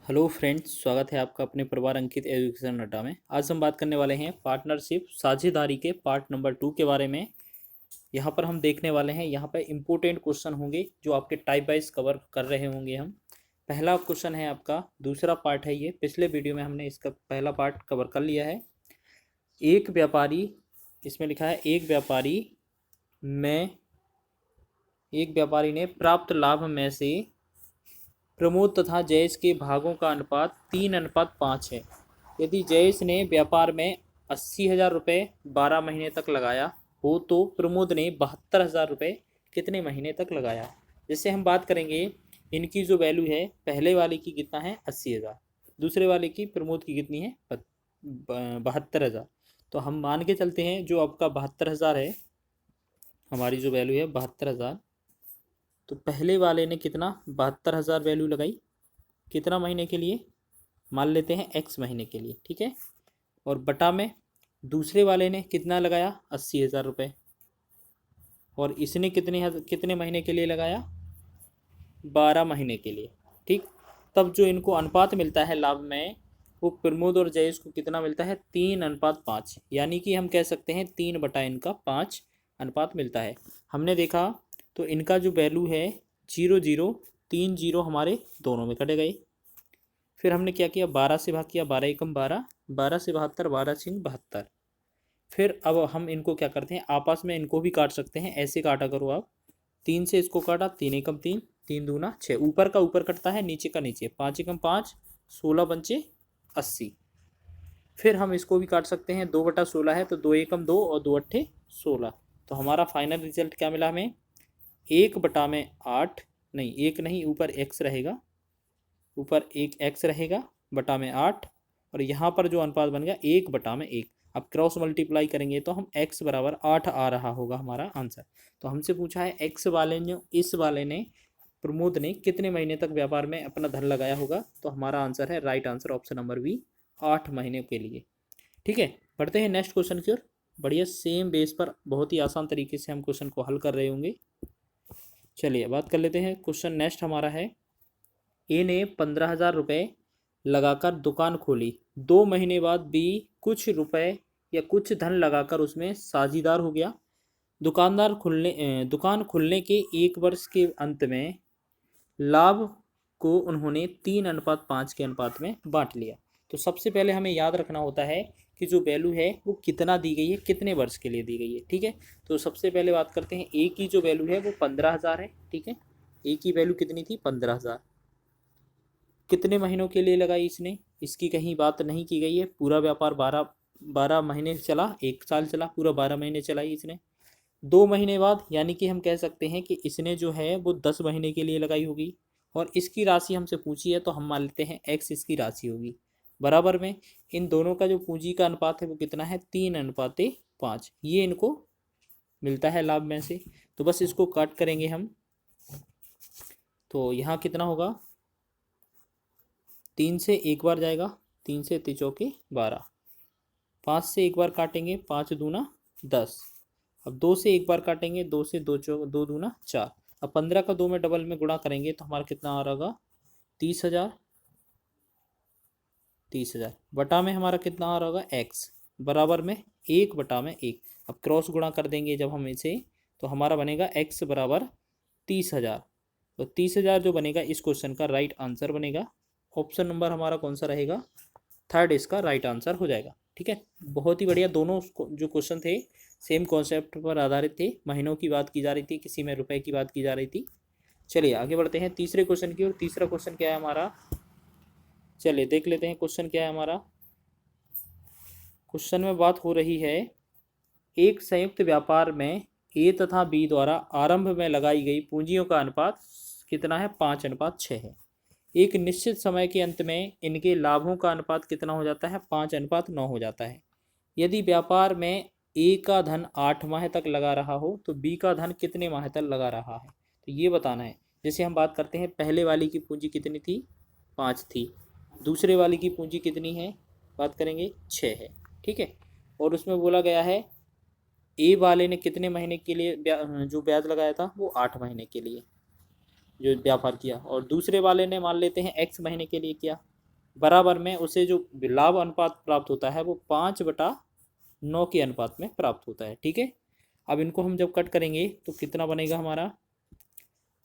Hello friends, स्वागत है आपका अपने परिवार अंकित एजुकेशन अड्डा में। आज हम बात करने वाले हैं पार्टनरशिप साझेदारी के पार्ट नंबर 2 के बारे में। यहाँ पर हम देखने वाले हैं, यहाँ पर इम्पोर्टेंट क्वेश्चन होंगे जो आपके टाइप वाइज कवर कर रहे होंगे हम। पहला क्वेश्चन है आपका, दूसरा पार्ट है ये। पिछले वीडियो में हमने इसका पहला पार्ट कवर कर लिया है। एक व्यापारी, इसमें लिखा है में एक व्यापारी ने प्राप्त लाभ में से प्रमोद तथा जयेश के भागों का अनुपात 3:5 है। यदि जयेश ने व्यापार में 80,000 रुपये 12 महीने तक लगाया हो तो प्रमोद ने 72,000 रुपये कितने महीने तक लगाया। जैसे हम बात करेंगे, इनकी जो वैल्यू है, पहले वाले की कितना है 80,000, दूसरे वाले की प्रमोद की कितनी है 72,000। तो हम मान के चलते हैं जो आपका 72,000 है, हमारी जो वैल्यू है 72,000, तो पहले वाले ने कितना 72,000 वैल्यू लगाई, कितना महीने के लिए, मान लेते हैं x महीने के लिए, ठीक है। और बटा में दूसरे वाले ने कितना लगाया 80,000 रुपये, और इसने कितने महीने के लिए लगाया 12 महीने के लिए, ठीक। तब जो इनको अनुपात मिलता है लाभ में, वो प्रमोद और जयेश को कितना मिलता है 3:5, यानी कि हम कह सकते हैं 3/5 अनुपात मिलता है। हमने देखा तो इनका जो वैल्यू है 0 0 3 0 हमारे दोनों में कटे गए। फिर हमने क्या किया, 12 से भाग किया, 12 एकम 12, 12 से 72, 12 छिंग 72। फिर अब हम इनको क्या करते हैं, आपस में इनको भी काट सकते हैं, ऐसे काटा करो आप। 3 से इसको काटा, 3 एकम 3, 3 दूना 6, ऊपर का ऊपर कटता है, नीचे का नीचे, 5 एकम 5, 16 पंचे 80। फिर हम इसको भी काट सकते हैं, 2/16 है तो 2 एकम 2 और 2 अट्ठे 16। तो हमारा फाइनल रिजल्ट क्या मिला हमें, 1/8, नहीं 1 नहीं, ऊपर x रहेगा, ऊपर एक x रहेगा, बटा में 8, और यहाँ पर जो अनुपात बन गया 1/1। अब क्रॉस मल्टीप्लाई करेंगे तो हम x बराबर 8 आ रहा होगा हमारा आंसर। तो हमसे पूछा है x वाले ने, इस वाले ने, प्रमोद ने कितने महीने तक व्यापार में अपना धन लगाया होगा। तो हमारा आंसर है, right answer option number B, 8 महीने के लिए, ठीक है। बढ़ते हैं नेक्स्ट क्वेश्चन की ओर। बढ़िया, सेम बेस पर बहुत ही आसान तरीके से हम क्वेश्चन को हल कर रहे होंगे। चलिए बात कर लेते हैं। क्वेश्चन नेक्स्ट हमारा है, ए ने 15,000 रुपये लगाकर दुकान खोली। 2 महीने बाद बी कुछ रुपए या कुछ धन लगाकर उसमें साझीदार हो गया। दुकान खुलने के 1 वर्ष के अंत में लाभ को उन्होंने 3:5 के अनुपात में बांट लिया। तो सबसे पहले हमें याद रखना होता है कि जो वैल्यू है वो कितना दी गई है, कितने वर्ष के लिए दी गई है, ठीक है। तो सबसे पहले बात करते हैं, ए की जो वैल्यू है वो 15,000 है, ठीक है। ए की वैल्यू कितनी थी 15,000, कितने महीनों के लिए लगाई इसने, इसकी कहीं बात नहीं की गई है। पूरा व्यापार 12 महीने चला, 1 साल चला, पूरा 12 महीने चलाई इसने। 2 महीने बाद, यानी कि हम कह सकते हैं कि इसने जो है वो 10 महीने के लिए लगाई होगी, और इसकी राशि हमसे पूछी है तो हम मान लेते हैं x इसकी राशि होगी। बराबर में इन दोनों का जो पूंजी का अनुपात है वो कितना है 3:5, ये इनको मिलता है लाभ में से। तो बस इसको काट करेंगे हम, तो यहाँ कितना होगा, 3 से एक बार जाएगा, 3 से 3 चौके 12, 5 से एक बार काटेंगे, 5 दूना 10। अब 2 से एक बार काटेंगे, 2 से 2 दूना 4। अब 15 का 2 में डबल में गुणा करेंगे तो हमारा कितना आ रहा होगा 30,000, 30,000 बटा में हमारा कितना आ रहा होगा x, बराबर में 1/1। अब क्रॉस गुणा कर देंगे जब हम इसे, तो हमारा बनेगा x बराबर 30,000। तो 30,000 जो बनेगा इस क्वेश्चन का राइट आंसर बनेगा। ऑप्शन नंबर हमारा कौन सा रहेगा, थर्ड इसका राइट आंसर हो जाएगा, ठीक है। बहुत ही बढ़िया, दोनों जो क्वेश्चन थे सेम कॉन्सेप्ट पर आधारित थे। महीनों की बात की जा रही थी, किसी में रुपए की बात की जा रही थी। चलिए आगे बढ़ते हैं तीसरे क्वेश्चन की ओर। तीसरा क्वेश्चन क्या है हमारा, चलिए देख लेते हैं क्वेश्चन क्या है हमारा। क्वेश्चन में बात हो रही है, एक संयुक्त व्यापार में ए तथा बी द्वारा आरंभ में लगाई गई पूंजियों का अनुपात कितना है 5:6 है। एक निश्चित समय के अंत में इनके लाभों का अनुपात कितना हो जाता है 5:9 हो जाता है। यदि व्यापार में ए का धन 8 माह तक लगा रहा हो तो बी का धन कितने माह तक लगा रहा है, तो ये बताना है। जैसे हम बात करते हैं, पहले वाली की पूंजी कितनी थी 5 थी, दूसरे वाली की पूंजी कितनी है, बात करेंगे 6 है, ठीक है। और उसमें बोला गया है ए वाले ने कितने महीने के लिए जो ब्याज लगाया था वो 8 महीने के लिए जो व्यापार किया, और दूसरे वाले ने मान लेते हैं x महीने के लिए किया। बराबर में उसे जो लाभ अनुपात प्राप्त होता है वो 5/9 के अनुपात में प्राप्त होता है। ठीक है, अब इनको हम जब कट करेंगे तो कितना बनेगा हमारा,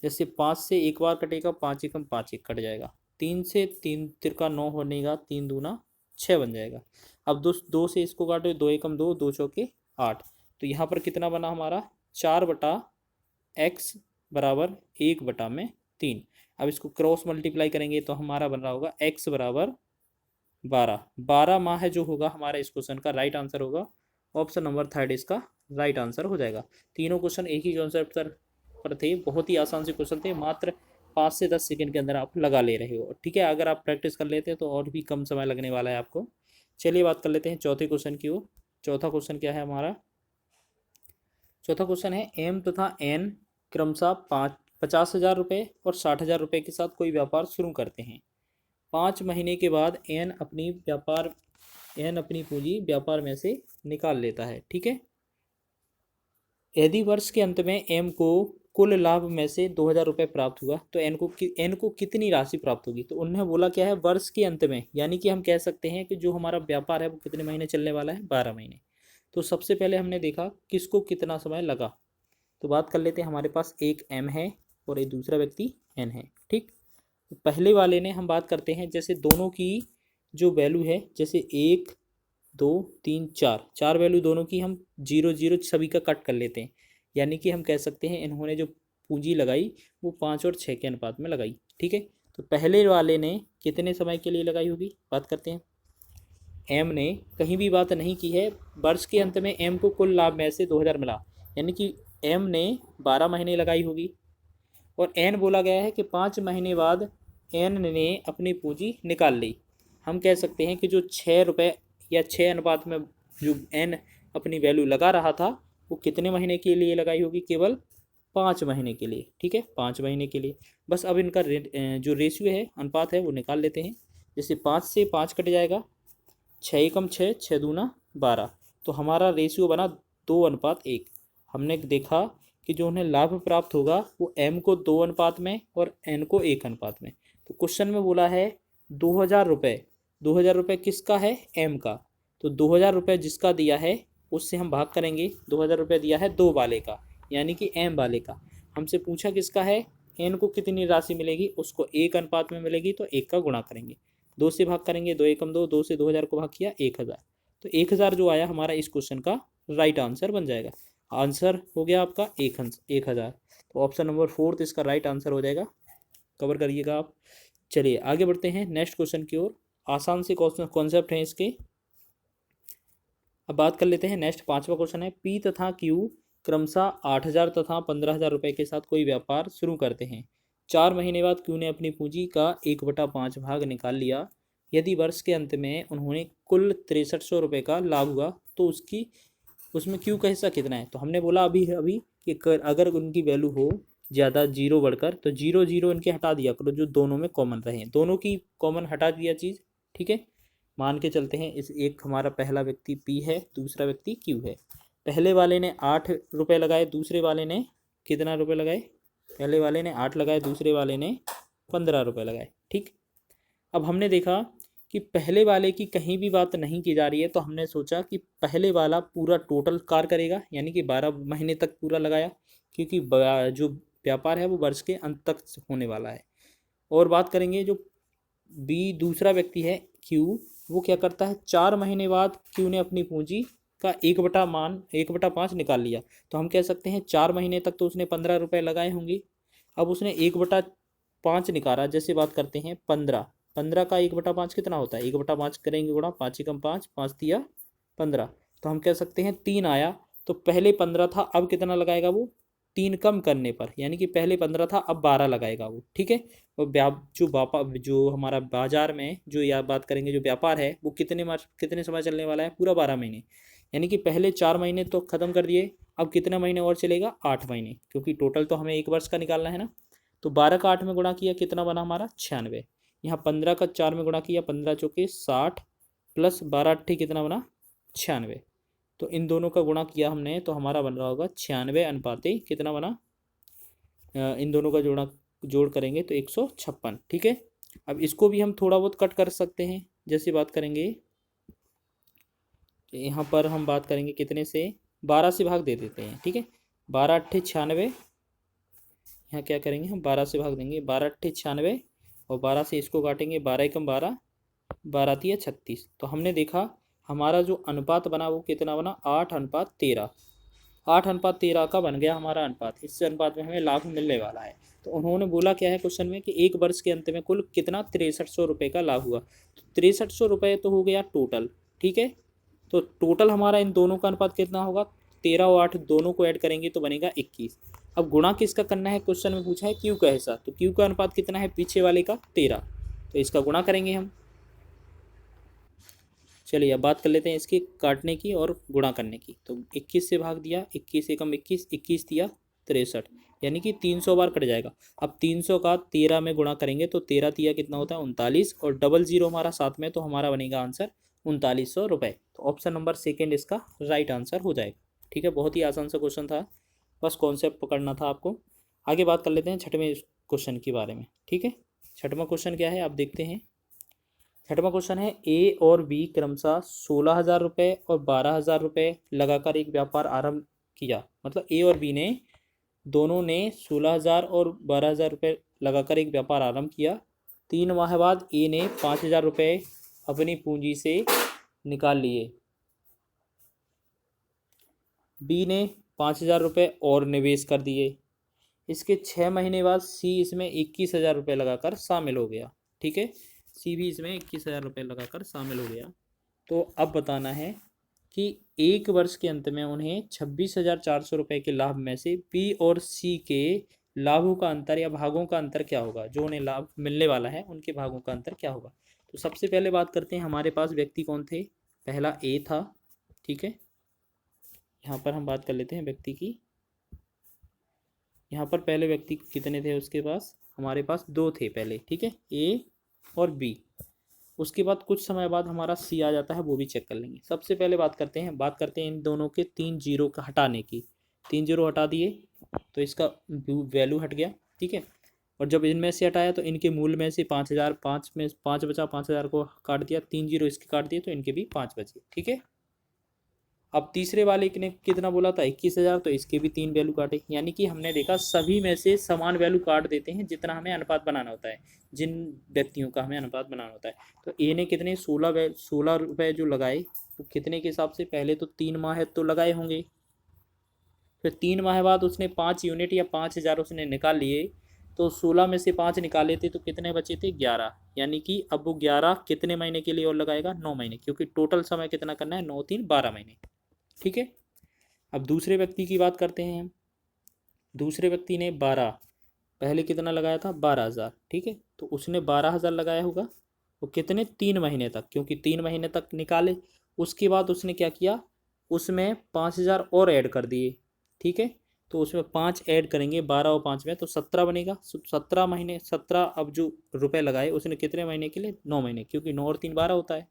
जैसे 5 से एक बार कटेगा, 5 एकम 5 एक कट जाएगा, 3 से 3 तिरका 9 बनेगा, 3 दूना 6 बन जाएगा। अब 2 से इसको काटो, 2 एकम 2, 2 चौके 8। तो यहाँ पर कितना बना हमारा, 4/x बराबर 1/3। अब इसको क्रॉस मल्टीप्लाई करेंगे तो हमारा बन रहा होगा x बराबर 12। 12 माह है जो होगा हमारा इस क्वेश्चन का राइट आंसर होगा। ऑप्शन नंबर 3 इसका राइट आंसर हो जाएगा। तीनों क्वेश्चन एक ही कॉन्सेप्ट पर थे, बहुत ही आसान से क्वेश्चन थे, मात्र 5 से 10 सेकंड के अंदर आप लगा ले रहे हो। ठीक है, अगर आप प्रैक्टिस कर लेते हैं तो और भी कम समय लगने वाला है आपको। चलिए बात कर लेते हैं चौथे क्वेश्चन की ओर। चौथा क्वेश्चन क्या है हमारा, चौथा क्वेश्चन है एम तथा एन क्रमशः 50,000 रुपये और 60,000 रुपये के साथ कोई व्यापार शुरू करते हैं। 5 महीने के बाद एन अपनी पूंजी व्यापार में से निकाल लेता है। ठीक है, यदि वर्ष के अंत में एम को कुल लाभ में से 2,000 रुपये प्राप्त हुआ तो एन को कितनी राशि प्राप्त होगी। तो उन्होंने बोला क्या है, वर्ष के अंत में, यानी कि हम कह सकते हैं कि जो हमारा व्यापार है वो कितने महीने चलने वाला है, 12 महीने। तो सबसे पहले हमने देखा किसको कितना समय लगा, तो बात कर लेते हैं। हमारे पास एक एम है और एक दूसरा व्यक्ति एन है। ठीक, तो पहले वाले ने हम बात करते हैं, जैसे दोनों की जो वैल्यू है, जैसे 1 2 3 4 वैल्यू दोनों की हम 0 सभी का कट कर लेते हैं, यानी कि हम कह सकते हैं इन्होंने जो पूंजी लगाई वो 5 और 6 के अनुपात में लगाई। ठीक है, तो पहले वाले ने कितने समय के लिए लगाई होगी, बात करते हैं। एम ने कहीं भी बात नहीं की है, वर्ष के अंत में एम को कुल लाभ में से 2,000 मिला, यानी कि एम ने 12 महीने लगाई होगी। और एन बोला गया है कि 5 महीने बाद एन ने अपनी पूंजी निकाल ली। हम कह सकते हैं कि जो 6 रुपये या 6 अनुपात में जो एन अपनी वैल्यू लगा रहा था वो कितने महीने के लिए लगाई होगी, केवल 5 महीने के लिए। ठीक है, 5 महीने के लिए। बस अब इनका जो रेशियो है, अनुपात है, वो निकाल लेते हैं। जैसे 5 से 5 कट जाएगा, 6 एकम 6, 6 दूना 12, तो हमारा रेशियो बना 2:1। हमने देखा कि जो उन्हें लाभ प्राप्त होगा वो एम को 2 अनुपात में और एन को 1 अनुपात में। तो क्वेश्चन में बोला है 2,000 रुपये, 2,000 रुपये किसका है, एम का। तो 2,000 रुपये जिसका दिया है उससे हम भाग करेंगे। 2,000 रुपये दिया है 2 वाले का, यानी कि एम वाले का। हमसे पूछा किसका है, एन को कितनी राशि मिलेगी, उसको 1 अनुपात में मिलेगी, तो 1 का गुणा करेंगे, 2 से भाग करेंगे, 2 एकम 2, 2 से 2,000 को भाग किया, 1,000। तो 1,000 जो आया हमारा इस क्वेश्चन का राइट आंसर बन जाएगा। आंसर हो गया आपका 1,000। तो ऑप्शन नंबर 4 इसका राइट आंसर हो जाएगा, कवर करिएगा आप। चलिए आगे बढ़ते हैं नेक्स्ट क्वेश्चन की ओर। आसान से कॉन्सेप्ट हैं इसके। अब बात कर लेते हैं नेक्स्ट, 5वां क्वेश्चन है, पी तथा क्यू क्रमशः 8,000 तथा 15,000 रुपये के साथ कोई व्यापार शुरू करते हैं। 4 महीने बाद क्यू ने अपनी पूंजी का 1/5 भाग निकाल लिया। यदि वर्ष के अंत में उन्होंने कुल 6300 रुपये का लाभ हुआ तो उसमें क्यू का हिस्सा कितना है। तो हमने बोला अभी कि अगर उनकी वैल्यू हो ज़्यादा 0 बढ़कर, तो 0 0 इनके हटा दिया करो जो दोनों में कॉमन रहे, दोनों की कॉमन हटा दिया चीज़। ठीक है, मान के चलते हैं इस एक हमारा पहला व्यक्ति पी है, दूसरा व्यक्ति क्यू है। पहले वाले ने 8 रुपये लगाए, दूसरे वाले ने कितना रुपये लगाए, पहले वाले ने 8 लगाए, दूसरे वाले ने 15 रुपये लगाए। ठीक, अब हमने देखा कि पहले वाले की कहीं भी बात नहीं की जा रही है, तो हमने सोचा कि पहले वाला पूरा टोटल कार करेगा, यानी कि 12 महीने तक पूरा लगाया, क्योंकि जो व्यापार है वो वर्ष के अंत तक होने वाला है। और बात करेंगे जो बी दूसरा व्यक्ति है क्यू, वो क्या करता है, 4 महीने बाद क्यू ने अपनी पूंजी का 1/5 निकाल लिया। तो हम कह सकते हैं 4 महीने तक तो उसने 15 रुपये लगाए होंगे। अब उसने 1/5 निकाला, जैसे बात करते हैं 15 का 1/5 कितना होता है, 1/5 करेंगे गुणा, 5 एकम 5, 5 तिया 15, तो हम कह सकते हैं 3 आया। तो पहले 15 था, अब कितना लगाएगा वो, 3 कम करने पर, यानी कि पहले 15 था अब 12 लगाएगा वो। ठीक है, और जो हमारा बाजार में जो या बात करेंगे जो व्यापार है वो कितने समय चलने वाला है, पूरा 12 महीने, यानी कि पहले 4 महीने तो ख़त्म कर दिए, अब कितने महीने और चलेगा, 8 महीने, क्योंकि टोटल तो हमें 1 वर्ष का निकालना है ना। तो 12 का 8 में गुणा किया, कितना बना हमारा 96। यहाँ 15 का 4 में गुणा किया, 15 चौके 60 प्लस 12 अट्ठे कितना बना 96। तो इन दोनों का गुणा किया हमने, तो हमारा बन रहा होगा 96 अनुपाते कितना बना, इन दोनों का जोड़ करेंगे तो 156। ठीक है, अब इसको भी हम थोड़ा बहुत कट कर सकते हैं। जैसे बात करेंगे कि यहाँ पर हम बात करेंगे कितने से, 12 से भाग दे देते हैं, ठीक है। 12 अट्ठे 96, यहाँ क्या करेंगे हम 12 से भाग देंगे, 12 अट्ठे 96 और 12 से इसको काटेंगे, 12 एकम 12, 12 तिया 36। तो हमने देखा हमारा जो अनुपात बना वो कितना बना, 8:13। 8:13 का बन गया हमारा अनुपात। इस अनुपात में हमें लाभ मिलने वाला है। तो उन्होंने बोला क्या है क्वेश्चन में कि एक वर्ष के अंत में कुल कितना 6300 रुपये का लाभ हुआ। तो 6300 रुपये तो हो गया टोटल, ठीक है। तो टोटल हमारा इन दोनों का अनुपात कितना होगा, 13 और 8 दोनों को ऐड करेंगे तो बनेगा 21। अब गुणा किसका करना है, क्वेश्चन में पूछा है क्यू का हिस्सा, तो क्यू का अनुपात कितना है, पीछे वाले का 13, तो इसका गुणा करेंगे हम। चलिए अब बात कर लेते हैं इसकी काटने की और गुणा करने की। तो 21 से भाग दिया, 21 एकम 21, 21 दिया 63, यानी कि 300 बार कट जाएगा। अब 300 का 13 में गुणा करेंगे तो 13 तिया कितना होता है 39, और डबल जीरो हमारा साथ में, तो हमारा बनेगा आंसर 3900 रुपये। तो ऑप्शन नंबर सेकेंड इसका राइट आंसर हो जाएगा, ठीक है। बहुत ही आसान सा क्वेश्चन था, बस कॉन्सेप्ट पकड़ना था आपको। आगे बात कर लेते हैं छठवें क्वेश्चन के बारे में, ठीक है। छठवां क्वेश्चन क्या है आप देखते हैं। छठवां क्वेश्चन है, ए और बी क्रमशः 16,000 रुपये और 12,000 रुपये लगाकर एक व्यापार आरंभ किया। मतलब ए और बी ने दोनों ने 16,000 और 12,000 रुपये लगाकर एक व्यापार आरंभ किया। 3 माह बाद ए ने 5,000 रुपये अपनी पूंजी से निकाल लिए, बी ने 5,000 रुपये और निवेश कर दिए। इसके 6 महीने बाद सी इसमें 21,000 रुपये लगाकर शामिल हो गया, ठीक है। सी भी इसमें 21,000 रुपये लगाकर शामिल हो गया। तो अब बताना है कि एक वर्ष के अंत में उन्हें 26,400 रुपये के लाभ में से बी और सी के लाभों का अंतर या भागों का अंतर क्या होगा। जो उन्हें लाभ मिलने वाला है उनके भागों का अंतर क्या होगा। तो सबसे पहले बात करते हैं, हमारे पास व्यक्ति कौन थे। पहला ए था, ठीक है। यहाँ पर हम बात कर लेते हैं व्यक्ति की। यहाँ पर पहले व्यक्ति कितने थे उसके पास, हमारे पास 2 थे पहले, ठीक है, ए और बी। उसके बाद कुछ समय बाद हमारा सी आ जाता है, वो भी चेक कर लेंगे। सबसे पहले बात करते हैं इन दोनों के 3 जीरो का हटाने की। 3 जीरो हटा दिए तो इसका वैल्यू हट गया, ठीक है। और जब इनमें से हटाया तो इनके मूल में से 5,000, 5 में 5 बचा, 5,000 को काट दिया, 3 जीरो इसके काट दिए तो इनके भी 5 बचे, ठीक है। अब तीसरे वाले ने कितना बोला था 21,000, तो इसके भी 3 वैल्यू काटे। यानी कि हमने देखा सभी में से समान वैल्यू काट देते हैं जितना हमें अनुपात बनाना होता है, जिन व्यक्तियों का हमें अनुपात बनाना होता है। तो ए ने कितने 16 रुपये जो लगाए, वो कितने के हिसाब से, पहले तो 3 माह तो लगाए होंगे, फिर 3 माह बाद उसने 5 यूनिट या 5,000 उसने निकाल लिए। तो 16 में से 5 निकाले थे तो कितने बचे थे 11। यानी कि अब वो 11 कितने महीने के लिए और लगाएगा 9 महीने, क्योंकि टोटल समय कितना करना है 9 3 12 महीने, ठीक है। अब दूसरे व्यक्ति की बात करते हैं हम। दूसरे व्यक्ति ने 12, पहले कितना लगाया था 12,000, ठीक है। तो उसने 12,000 लगाया होगा, वो कितने 3 महीने तक, क्योंकि 3 महीने तक निकाले। उसके बाद उसने क्या किया, उसमें 5,000 और ऐड कर दिए, ठीक है। तो उसमें 5 ऐड करेंगे, 12 और 5 में तो 17 बनेगा। 17 महीने, 17 अब जो रुपए लगाए उसने कितने महीने के लिए 9 महीने, क्योंकि 9 और 3 12 होता है।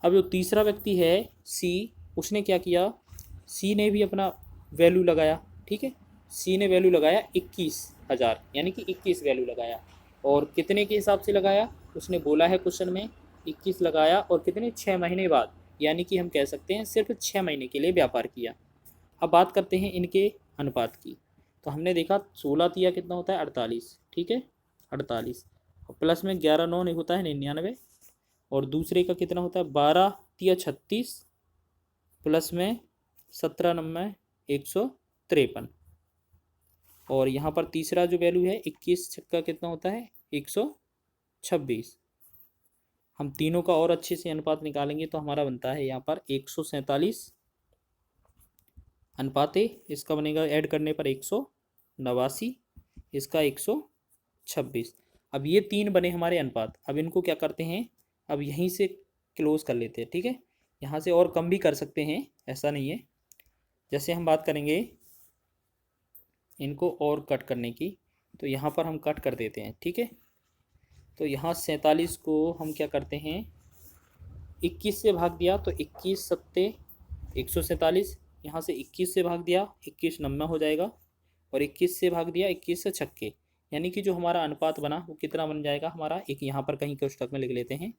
अब जो तीसरा व्यक्ति है सी, उसने क्या किया, सी ने भी अपना वैल्यू लगाया, ठीक है। सी ने वैल्यू लगाया 21,000, यानी कि 21 वैल्यू लगाया। और कितने के हिसाब से लगाया, उसने बोला है क्वेश्चन में 21 लगाया, और कितने 6 महीने बाद, यानी कि हम कह सकते हैं सिर्फ 6 महीने के लिए व्यापार किया। अब बात करते हैं इनके अनुपात की। तो हमने देखा 16 तिया कितना होता है 48, ठीक है 48, और प्लस में 11 9 होता है 99, और दूसरे का कितना होता है 12 तिया 36, प्लस में 17 9 153, और यहाँ पर तीसरा जो वैल्यू है 21 का कितना होता है 126। हम तीनों का और अच्छे से अनुपात निकालेंगे तो हमारा बनता है यहाँ पर 147 अनुपात, इसका बनेगा ऐड करने पर 189, इसका 126। अब ये 3 बने हमारे अनुपात। अब इनको क्या करते हैं, अब यहीं से क्लोज कर लेते हैं, ठीक है। यहाँ से और कम भी कर सकते हैं, ऐसा नहीं है। जैसे हम बात करेंगे इनको और कट करने की, तो यहाँ पर हम कट कर देते हैं, ठीक है। तो यहाँ 47 को हम क्या करते हैं 21 से भाग दिया तो 21 सत्ते 147, यहाँ से 21 से भाग दिया 21 90 हो जाएगा, और 21 से भाग दिया 21 से छक्के, यानी कि जो हमारा अनुपात बना वो कितना बन जाएगा हमारा, एक यहाँ पर कहीं कोष्ठक में लिख लेते हैं,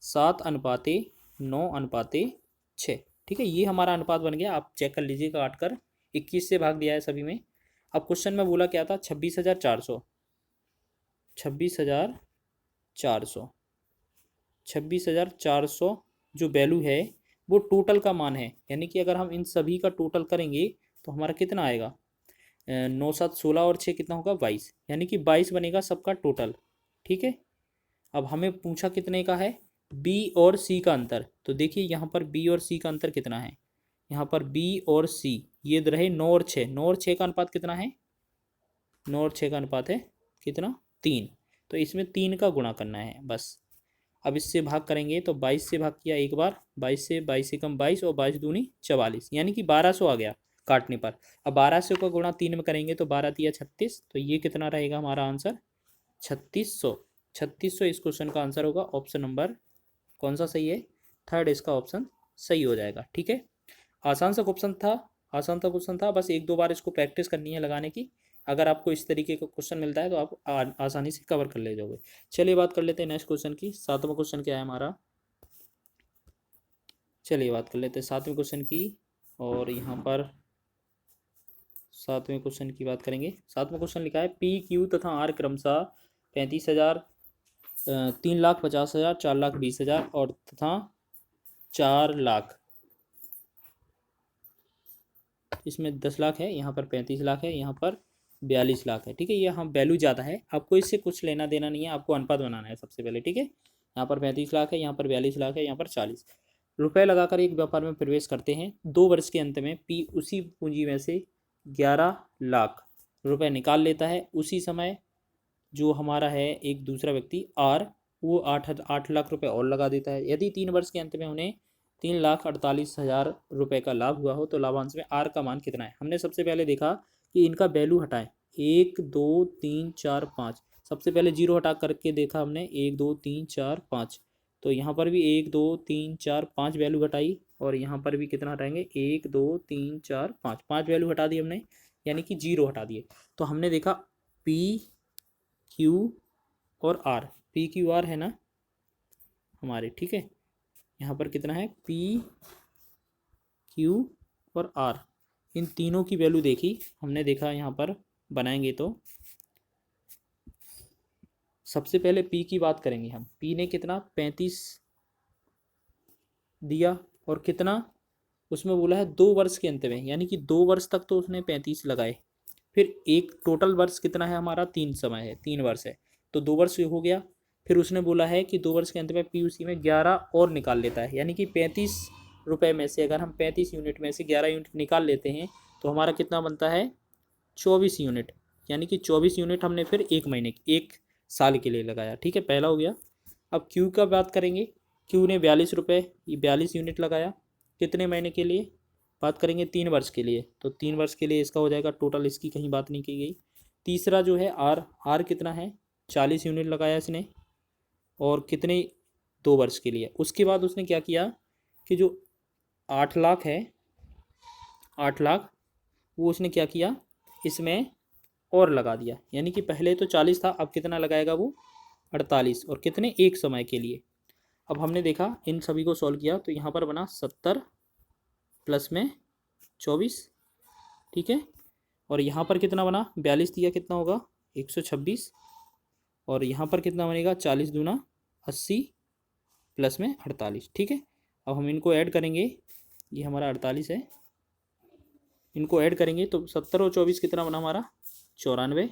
7:9:6। ठीक है, ये हमारा अनुपात बन गया। आप चेक कर लीजिए काट कर, 21 से भाग दिया है सभी में। अब क्वेश्चन में बोला क्या था, 26,400, 26,400, 26,400 जो वैल्यू है वो टोटल का मान है। यानी कि अगर हम इन सभी का टोटल करेंगे तो हमारा कितना आएगा, 9 7 16 और 6 कितना होगा 22, यानी कि 22 बनेगा सबका टोटल। ठीक है, अब हमें पूछा कितने का है, बी और सी का अंतर। तो देखिए यहाँ पर बी और सी का अंतर कितना है, यहाँ पर बी और सी ये रहे 9 और 6, 9 और 6 का अनुपात कितना है, 9 और 6 का अनुपात है कितना, 3। तो इसमें 3 का गुणा करना है बस। अब इससे भाग करेंगे तो 22 से भाग किया एक बार, 22 से कम 22 और 22 दूनी 44, यानी कि 1200 आ गया काटने पर। अब 1200 का गुणा 3 में करेंगे तो 12 तिया 36, तो ये कितना रहेगा हमारा आंसर, 3600। 3600 इस क्वेश्चन का आंसर होगा। ऑप्शन नंबर कौन सा सही है, थर्ड इसका ऑप्शन सही हो जाएगा। ठीक है, आसान सा क्वेश्चन था, आसान सा क्वेश्चन था, बस एक दो बार इसको प्रैक्टिस करनी है लगाने की। अगर आपको इस तरीके का क्वेश्चन मिलता है तो आप आसानी से कवर कर ले जाओगे। चलिए बात कर लेते हैं नेक्स्ट क्वेश्चन की। सातवां क्वेश्चन क्या है हमारा, चलिए बात कर लेते हैं सातवें क्वेश्चन की। और यहाँ पर सातवें क्वेश्चन की बात करेंगे। सातवां क्वेश्चन लिखा है, पी क्यू तथा आर क्रमशः 35,000, 3,50,000, 4,20,000 और तथा 4 लाख। इसमें 10 लाख है, यहाँ पर 35 लाख है, यहाँ पर 42 लाख है। ठीक है, ये हम वैल्यू ज़्यादा है, आपको इससे कुछ लेना देना नहीं है, आपको अनुपात बनाना है सबसे पहले। ठीक है, यहाँ पर 35 लाख है, यहाँ पर 42 लाख है, यहाँ पर 40 रुपये लगाकर एक व्यापार में प्रवेश करते हैं। 2 वर्ष के अंत में पी उसी पूंजी में से 11 लाख रुपए निकाल लेता है। उसी समय जो हमारा है एक दूसरा व्यक्ति आर, वो 8 लाख रुपए और लगा देता है। यदि 3 वर्ष के अंत में उन्हें 3,48,000 रुपये का लाभ हुआ हो तो लाभांश में आर का मान कितना है। हमने सबसे पहले देखा कि इनका वैल्यू हटाएं, 1 2 3 4 5। सबसे पहले जीरो हटा करके देखा हमने, 1 2 3 4 5। तो यहाँ पर भी 1 2 3 4 5 वैल्यू हटाई, और यहाँ पर भी कितना हटाएंगे, 1 2 3 4 5, 5 वैल्यू हटा दी हमने, यानी कि जीरो हटा दिए। तो हमने देखा पी क्यू और आर, पी क्यू आर है ना हमारे। ठीक है, यहाँ पर कितना है, पी क्यू और आर, इन तीनों की वैल्यू देखी हमने। देखा यहाँ पर बनाएंगे तो सबसे पहले पी की बात करेंगे हम। पी ने कितना 35 दिया, और कितना उसमें बोला है 2 वर्ष के अंत में, यानी कि 2 वर्ष तक तो उसने 35 लगाए। फिर एक टोटल वर्ष कितना है हमारा, 3 समय है, 3 वर्ष है, तो 2 वर्ष हो गया। फिर उसने बोला है कि 2 वर्ष के अंत में पीयूसी में 11 और निकाल लेता है, यानी कि 35 रुपये में से अगर हम 35 यूनिट में से 11 यूनिट निकाल लेते हैं तो हमारा कितना बनता है, 24 यूनिट, यानी कि 24 यूनिट हमने फिर एक महीने एक साल के लिए लगाया। ठीक है, पहला हो गया। अब क्यू का बात करेंगे। क्यू ने 42 रुपये, 42 यूनिट लगाया, कितने महीने के लिए बात करेंगे, 3 वर्ष के लिए। तो 3 वर्ष के लिए इसका हो जाएगा टोटल, इसकी कहीं बात नहीं की गई। तीसरा जो है आर, आर कितना है, 40 यूनिट लगाया इसने, और कितने, 2 वर्ष के लिए। उसके बाद उसने क्या किया कि जो 8 लाख है, 8 लाख वो उसने क्या किया, इसमें और लगा दिया, यानी कि पहले तो 40 था, अब कितना लगाएगा वो, 48, और कितने, एक समय के लिए। अब हमने देखा इन सभी को सॉल्व किया तो यहाँ पर बना 70 प्लस में 24। ठीक है, और यहाँ पर कितना बना, 42 दिया, कितना होगा 126, और यहाँ पर कितना बनेगा 40 दूना 80 प्लस में 48। ठीक है, अब हम इनको ऐड करेंगे, ये हमारा 48 है, इनको ऐड करेंगे तो 70 और 24 कितना बना हमारा, 94,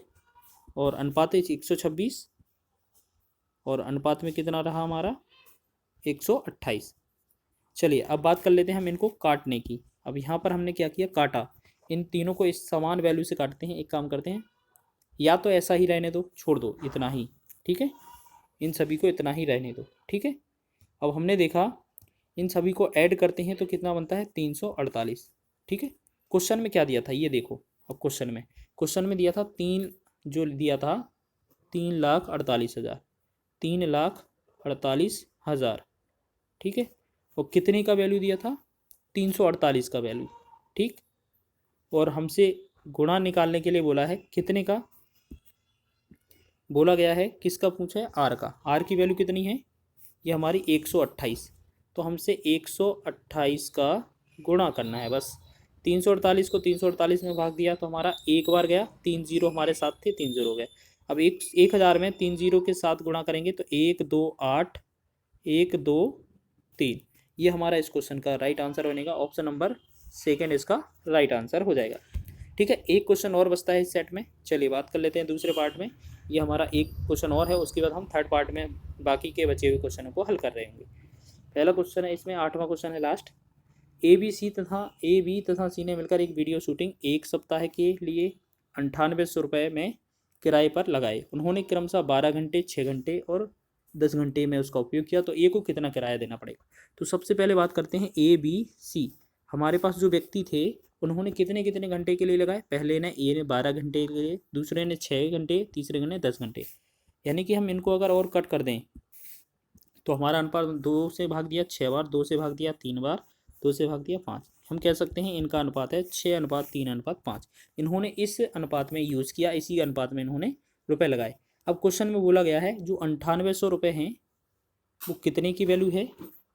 और अनुपात 126, और अनुपात में कितना रहा हमारा 128। चलिए अब बात कर लेते हैं हम इनको काटने की। अब यहाँ पर हमने क्या किया, काटा, इन तीनों को इस समान वैल्यू से काटते हैं। एक काम करते हैं, या तो ऐसा ही रहने दो, छोड़ दो इतना ही। ठीक है, इन सभी को इतना ही रहने दो। ठीक है, अब हमने देखा इन सभी को ऐड करते हैं तो कितना बनता है, 348। ठीक है, क्वेश्चन में क्या दिया था ये देखो। अब क्वेश्चन में दिया था जो दिया था 3,48,000, 3,48,000। ठीक है, और कितने का वैल्यू दिया था, 348 का वैल्यू। ठीक, और हमसे गुणा निकालने के लिए बोला है कितने का, बोला गया है किसका पूछा है, आर का। आर की वैल्यू कितनी है, ये हमारी 128। तो हमसे 128 का गुणा करना है बस। 348 को 348 में भाग दिया तो हमारा एक बार गया, 3 जीरो हमारे साथ थे, 3 जीरो हो गए। अब 1000 में 3 जीरो के साथ गुणा करेंगे तो 1 2 8 1 2 3। ये हमारा इस क्वेश्चन का राइट आंसर बनेगा। ऑप्शन नंबर सेकेंड इसका राइट आंसर हो जाएगा। ठीक है, एक क्वेश्चन और बचता है इस सेट में, चलिए बात कर लेते हैं दूसरे पार्ट में। ये हमारा एक क्वेश्चन और है, उसके बाद हम थर्ड पार्ट में बाकी के बचे हुए क्वेश्चनों को हल कर रहे होंगे। पहला क्वेश्चन है इसमें, 8वां क्वेश्चन है लास्ट। ए बी तथा सी ने मिलकर एक वीडियो शूटिंग एक सप्ताह के लिए 9800 रुपये में किराए पर लगाए। उन्होंने क्रमशः 12 घंटे, 6 घंटे और 10 घंटे में उसका उपयोग किया, तो ए को कितना किराया देना पड़ेगा। तो सबसे पहले बात करते हैं ए बी सी। हमारे पास जो व्यक्ति थे उन्होंने कितने कितने घंटे के लिए लगाए, पहले ने ए ने 12 घंटे के लिए, दूसरे ने 6 घंटे, तीसरे ने 10 घंटे। यानी कि हम इनको अगर और कट कर दें तो हमारा अनुपात 2 से भाग दिया 6 बार, 2 से भाग दिया 3 बार, 2 से भाग दिया 5। हम कह सकते हैं इनका अनुपात है 6:3:5। इन्होंने इस अनुपात में यूज़ किया, इसी अनुपात में इन्होंने रुपए लगाए। अब क्वेश्चन में बोला गया है जो 9800 रुपये हैं वो कितने की वैल्यू है,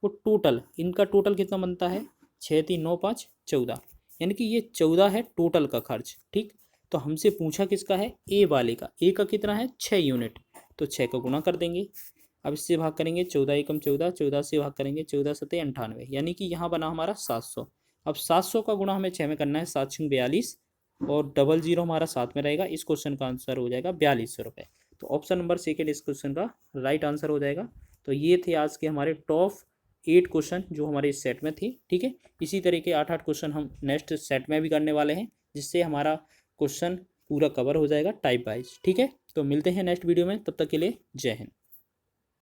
वो टोटल, इनका टोटल कितना बनता है, 6 3 9 5 14, यानी कि ये 14 है टोटल का खर्च। ठीक, तो हमसे पूछा किसका है, ए वाले का। ए का कितना है, 6 यूनिट, तो 6 का गुणा कर देंगे। अब इससे भाग करेंगे 14 एकम 14, 14 से भाग करेंगे 14 सत्ते 98, यानी कि यहाँ बना हमारा 700। अब 700 का गुणा हमें 6 में करना है, 7 6 42 और डबल जीरो हमारा साथ में रहेगा। इस क्वेश्चन का आंसर हो जाएगा 4200 रुपये। तो ऑप्शन नंबर सेकेंड इस क्वेश्चन का राइट आंसर हो जाएगा। तो ये थे आज के हमारे टॉप 8 क्वेश्चन जो हमारे इस सेट में थे। ठीक है, इसी तरह के 8 क्वेश्चन हम नेक्स्ट सेट में भी करने वाले हैं, जिससे हमारा क्वेश्चन पूरा कवर हो जाएगा टाइप वाइज। ठीक है, तो मिलते हैं नेक्स्ट वीडियो में, तब तक के लिए जय हिंद।